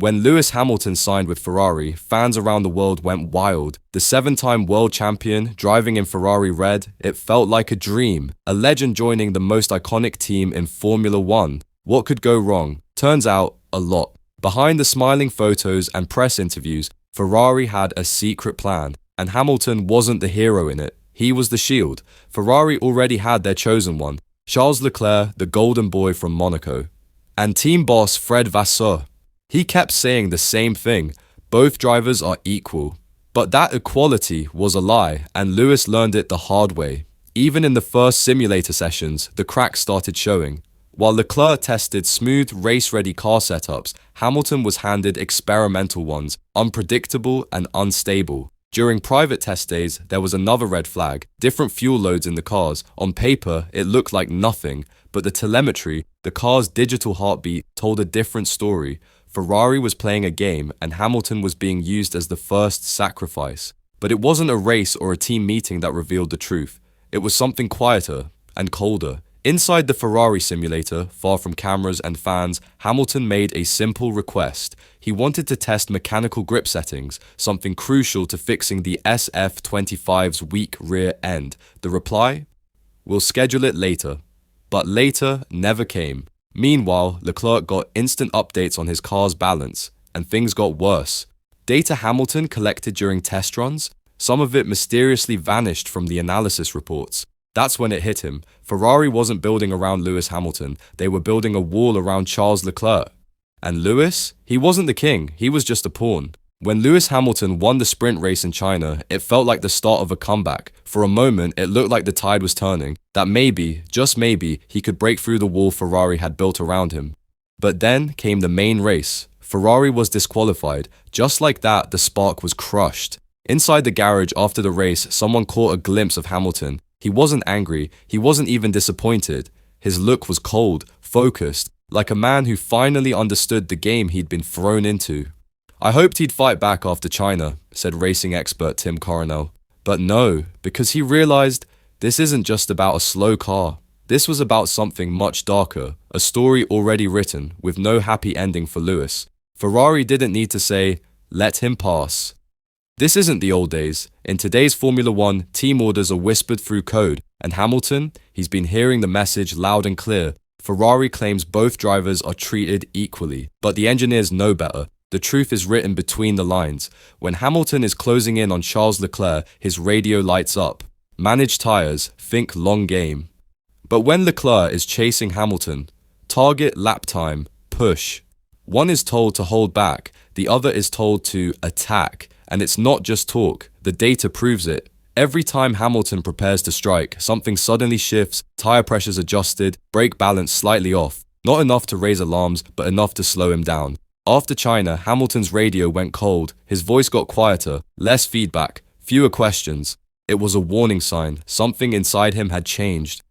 When Lewis Hamilton signed with Ferrari, fans around the world went wild. The 7-time world champion, driving in Ferrari red, it felt like a dream. A legend joining the most iconic team in Formula One. What could go wrong? Turns out, a lot. Behind the smiling photos and press interviews, Ferrari had a secret plan, and Hamilton wasn't the hero in it. He was the shield. Ferrari already had their chosen one, Charles Leclerc, the golden boy from Monaco. And team boss Fred Vasseur. He kept saying the same thing, both drivers are equal. But that equality was a lie, and Lewis learned it the hard way. Even in the first simulator sessions, the cracks started showing. While Leclerc tested smooth, race-ready car setups, Hamilton was handed experimental ones, unpredictable and unstable. During private test days, there was another red flag, different fuel loads in the cars. On paper, it looked like nothing, but the telemetry, the car's digital heartbeat, told a different story. Ferrari was playing a game, and Hamilton was being used as the first sacrifice. But it wasn't a race or a team meeting that revealed the truth. It was something quieter and colder. Inside the Ferrari simulator, far from cameras and fans, Hamilton made a simple request. He wanted to test mechanical grip settings, something crucial to fixing the SF25's weak rear end. The reply? We'll schedule it later. But later never came. Meanwhile, Leclerc got instant updates on his car's balance, and things got worse. Data Hamilton collected during test runs, some of it mysteriously vanished from the analysis reports. That's when it hit him. Ferrari wasn't building around Lewis Hamilton, they were building a wall around Charles Leclerc. And Lewis? He wasn't the king, he was just a pawn. When Lewis Hamilton won the sprint race in China, it felt like the start of a comeback. For a moment, it looked like the tide was turning, that maybe, just maybe, he could break through the wall Ferrari had built around him. But then came the main race. Ferrari was disqualified. Just like that, the spark was crushed. Inside the garage after the race, someone caught a glimpse of Hamilton. He wasn't angry, he wasn't even disappointed. His look was cold, focused, like a man who finally understood the game he'd been thrown into. I hoped he'd fight back after China, said racing expert Tim Coronel. But no, because he realized this isn't just about a slow car. This was about something much darker, a story already written, with no happy ending for Lewis. Ferrari didn't need to say, let him pass. This isn't the old days. In today's Formula One, team orders are whispered through code, and Hamilton, he's been hearing the message loud and clear. Ferrari claims both drivers are treated equally, but the engineers know better. The truth is written between the lines. When Hamilton is closing in on Charles Leclerc, his radio lights up. Manage tires, think long game. But when Leclerc is chasing Hamilton, target lap time, push. One is told to hold back, the other is told to attack. And it's not just talk, the data proves it. Every time Hamilton prepares to strike, something suddenly shifts, tire pressure's adjusted, brake balance slightly off. Not enough to raise alarms, but enough to slow him down. After China, Hamilton's radio went cold, his voice got quieter, less feedback, fewer questions. It was a warning sign, something inside him had changed.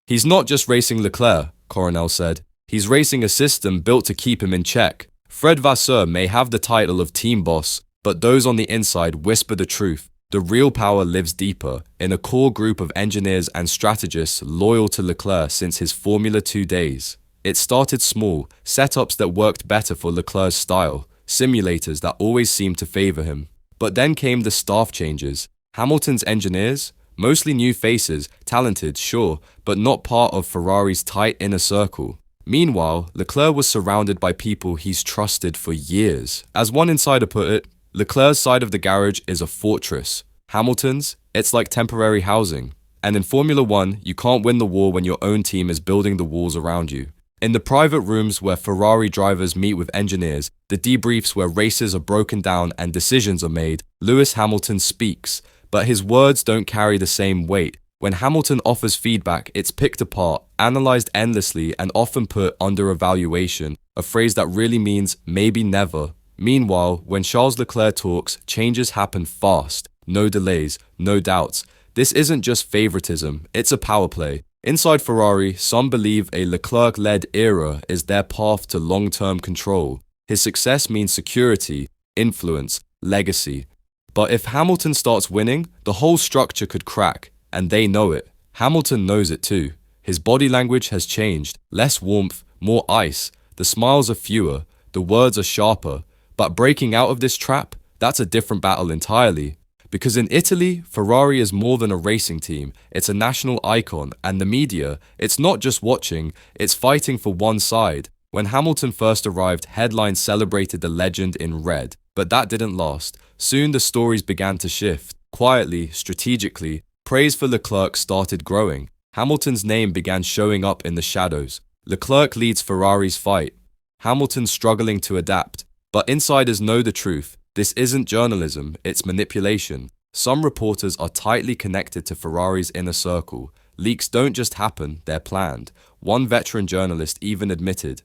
He's not just racing Leclerc, Coronel said. He's racing a system built to keep him in check. Fred Vasseur may have the title of team boss, but those on the inside whisper the truth. The real power lives deeper, in a core group of engineers and strategists loyal to Leclerc since his Formula 2 days. It started small, setups that worked better for Leclerc's style, simulators that always seemed to favor him. But then came the staff changes. Hamilton's engineers, mostly new faces, talented, sure, but not part of Ferrari's tight inner circle. Meanwhile, Leclerc was surrounded by people he's trusted for years. As one insider put it, Leclerc's side of the garage is a fortress. Hamilton's, it's like temporary housing. And in Formula One, you can't win the war when your own team is building the walls around you. In the private rooms where Ferrari drivers meet with engineers, the debriefs where races are broken down and decisions are made, Lewis Hamilton speaks, but his words don't carry the same weight. When Hamilton offers feedback, it's picked apart, analyzed endlessly, and often put under evaluation, a phrase that really means maybe never. Meanwhile, when Charles Leclerc talks, changes happen fast. No delays, no doubts. This isn't just favoritism, it's a power play. Inside Ferrari, some believe a Leclerc-led era is their path to long-term control. His success means security, influence, legacy. But if Hamilton starts winning, the whole structure could crack, and they know it. Hamilton knows it too. His body language has changed, less warmth, more ice. The smiles are fewer, the words are sharper. But breaking out of this trap, that's a different battle entirely. Because in Italy, Ferrari is more than a racing team, it's a national icon, and the media, it's not just watching, it's fighting for one side. When Hamilton first arrived, headlines celebrated the legend in red, but that didn't last. Soon the stories began to shift. Quietly, strategically, praise for Leclerc started growing. Hamilton's name began showing up in the shadows. Leclerc leads Ferrari's fight. Hamilton struggling to adapt. But insiders know the truth. This isn't journalism, it's manipulation. Some reporters are tightly connected to Ferrari's inner circle. Leaks don't just happen, they're planned. One veteran journalist even admitted,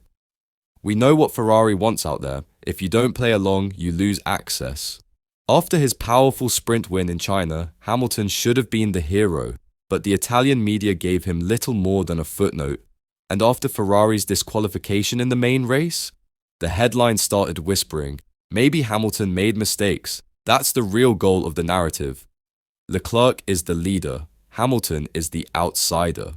"We know what Ferrari wants out there. If you don't play along, you lose access." After his powerful sprint win in China, Hamilton should have been the hero, but the Italian media gave him little more than a footnote. And after Ferrari's disqualification in the main race, the headlines started whispering, maybe Hamilton made mistakes. That's the real goal of the narrative. Leclerc is the leader, Hamilton is the outsider.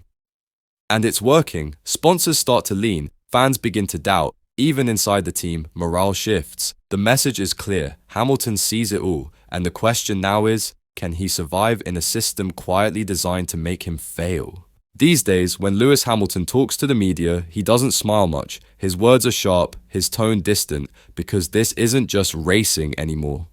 And it's working. Sponsors start to lean, fans begin to doubt. Even inside the team, morale shifts. The message is clear, Hamilton sees it all, and the question now is, can he survive in a system quietly designed to make him fail? These days, when Lewis Hamilton talks to the media, he doesn't smile much. His words are sharp, his tone distant, because this isn't just racing anymore.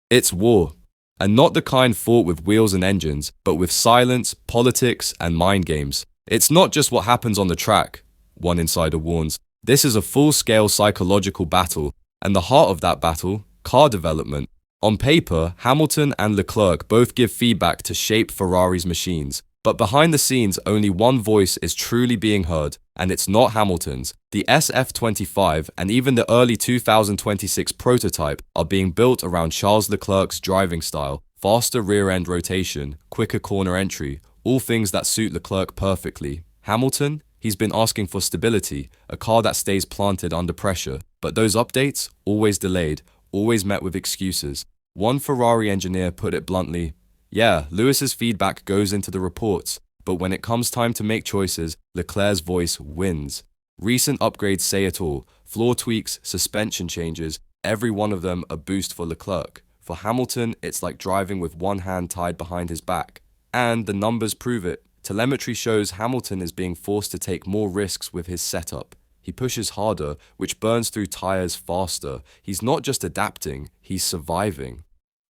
It's war. And not the kind fought with wheels and engines, but with silence, politics, and mind games. It's not just what happens on the track, one insider warns. This is a full-scale psychological battle, and the heart of that battle, car development. On paper, Hamilton and Leclerc both give feedback to shape Ferrari's machines. But behind the scenes, only one voice is truly being heard, and it's not Hamilton's. The SF25 and even the early 2026 prototype are being built around Charles Leclerc's driving style, faster rear-end rotation, quicker corner entry, all things that suit Leclerc perfectly. Hamilton? He's been asking for stability, a car that stays planted under pressure. But those updates? Always delayed, always met with excuses. One Ferrari engineer put it bluntly, "Yeah, Lewis's feedback goes into the reports, but when it comes time to make choices, Leclerc's voice wins." Recent upgrades say it all. Floor tweaks, suspension changes, every one of them a boost for Leclerc. For Hamilton, it's like driving with one hand tied behind his back. And the numbers prove it. Telemetry shows Hamilton is being forced to take more risks with his setup. He pushes harder, which burns through tires faster. He's not just adapting, he's surviving.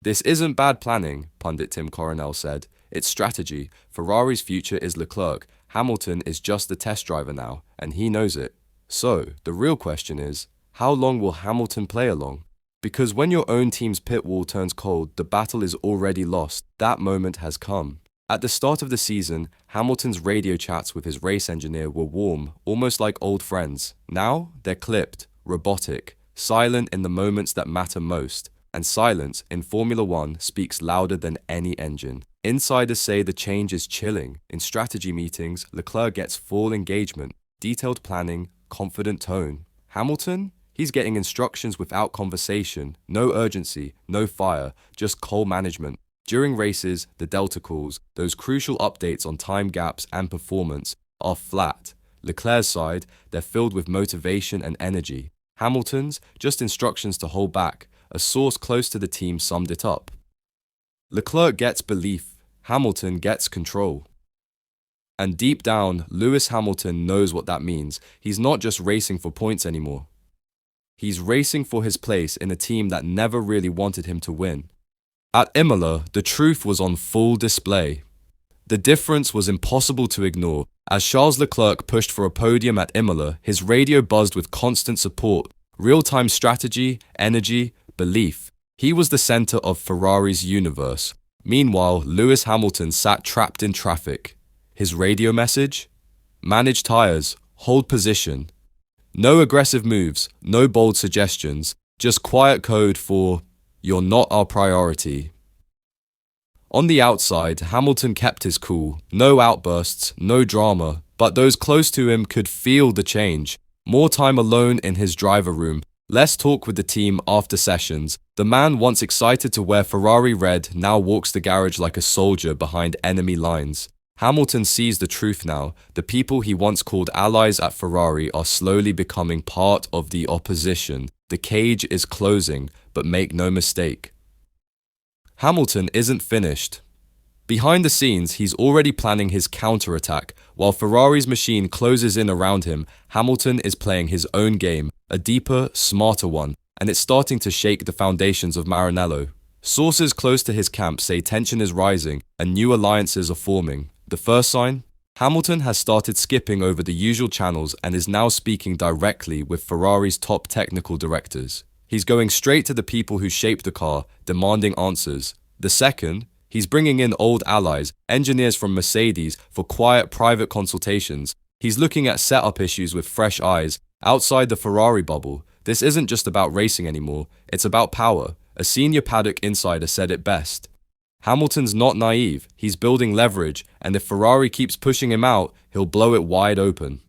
This isn't bad planning, pundit Tim Coronel said. It's strategy. Ferrari's future is Leclerc. Hamilton is just the test driver now, and he knows it. So, the real question is, how long will Hamilton play along? Because when your own team's pit wall turns cold, the battle is already lost. That moment has come. At the start of the season, Hamilton's radio chats with his race engineer were warm, almost like old friends. Now, they're clipped, robotic, silent in the moments that matter most. And silence, in Formula One, speaks louder than any engine. Insiders say the change is chilling. In strategy meetings, Leclerc gets full engagement, detailed planning, confident tone. Hamilton? He's getting instructions without conversation, no urgency, no fire, just coal management. During races, the Delta calls, those crucial updates on time gaps and performance, are flat. Leclerc's side, they're filled with motivation and energy. Hamilton's, just instructions to hold back. A source close to the team summed it up. Leclerc gets belief, Hamilton gets control. And deep down, Lewis Hamilton knows what that means. He's not just racing for points anymore. He's racing for his place in a team that never really wanted him to win. At Imola, the truth was on full display. The difference was impossible to ignore. As Charles Leclerc pushed for a podium at Imola, his radio buzzed with constant support, real-time strategy, energy, belief. He was the center of Ferrari's universe. Meanwhile, Lewis Hamilton sat trapped in traffic. His radio message? Manage tires, hold position. No aggressive moves, no bold suggestions, just quiet code for, "You're not our priority." On the outside, Hamilton kept his cool. No outbursts, no drama, but those close to him could feel the change. More time alone in his driver room, less talk with the team after sessions. The man once excited to wear Ferrari red now walks the garage like a soldier behind enemy lines. Hamilton sees the truth now. The people he once called allies at Ferrari are slowly becoming part of the opposition. The cage is closing, but make no mistake, Hamilton isn't finished. Behind the scenes, he's already planning his counterattack. While Ferrari's machine closes in around him, Hamilton is playing his own game, a deeper, smarter one, and it's starting to shake the foundations of Maranello. Sources close to his camp say tension is rising and new alliances are forming. The first sign? Hamilton has started skipping over the usual channels and is now speaking directly with Ferrari's top technical directors. He's going straight to the people who shaped the car, demanding answers. The second? He's bringing in old allies, engineers from Mercedes, for quiet private consultations. He's looking at setup issues with fresh eyes, outside the Ferrari bubble. This isn't just about racing anymore, it's about power. A senior paddock insider said it best. Hamilton's not naive, he's building leverage, and if Ferrari keeps pushing him out, he'll blow it wide open.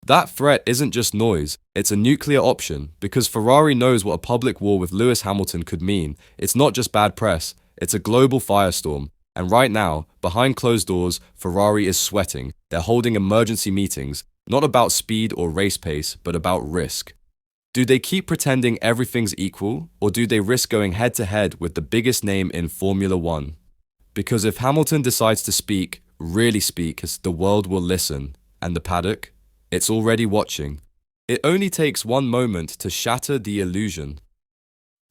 That threat isn't just noise, it's a nuclear option, because Ferrari knows what a public war with Lewis Hamilton could mean. It's not just bad press, it's a global firestorm. And right now, behind closed doors, Ferrari is sweating. They're holding emergency meetings, not about speed or race pace, but about risk. Do they keep pretending everything's equal, or do they risk going head-to-head with the biggest name in Formula One? Because if Hamilton decides to speak, really speak, the world will listen. And the paddock? It's already watching. It only takes one moment to shatter the illusion.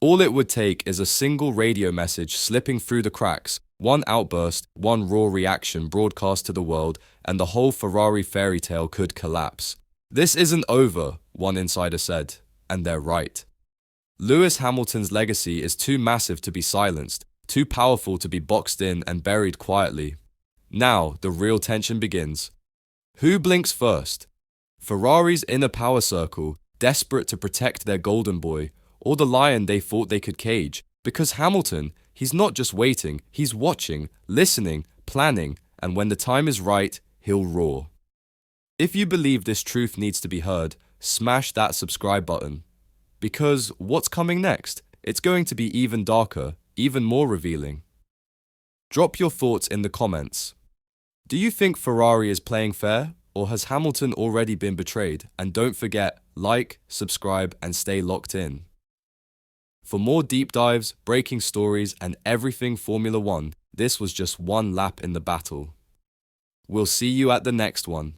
All it would take is a single radio message slipping through the cracks, one outburst, one raw reaction broadcast to the world, and the whole Ferrari fairy tale could collapse. This isn't over, one insider said, and they're right. Lewis Hamilton's legacy is too massive to be silenced, too powerful to be boxed in and buried quietly. Now, the real tension begins. Who blinks first? Ferrari's inner power circle, desperate to protect their golden boy, or the lion they thought they could cage? Because Hamilton, he's not just waiting, he's watching, listening, planning, and when the time is right, he'll roar. If you believe this truth needs to be heard, smash that subscribe button. Because what's coming next? It's going to be even darker, even more revealing. Drop your thoughts in the comments. Do you think Ferrari is playing fair? Or has Hamilton already been betrayed? And don't forget, like, subscribe, and stay locked in. For more deep dives, breaking stories, and everything Formula One, this was just one lap in the battle. We'll see you at the next one.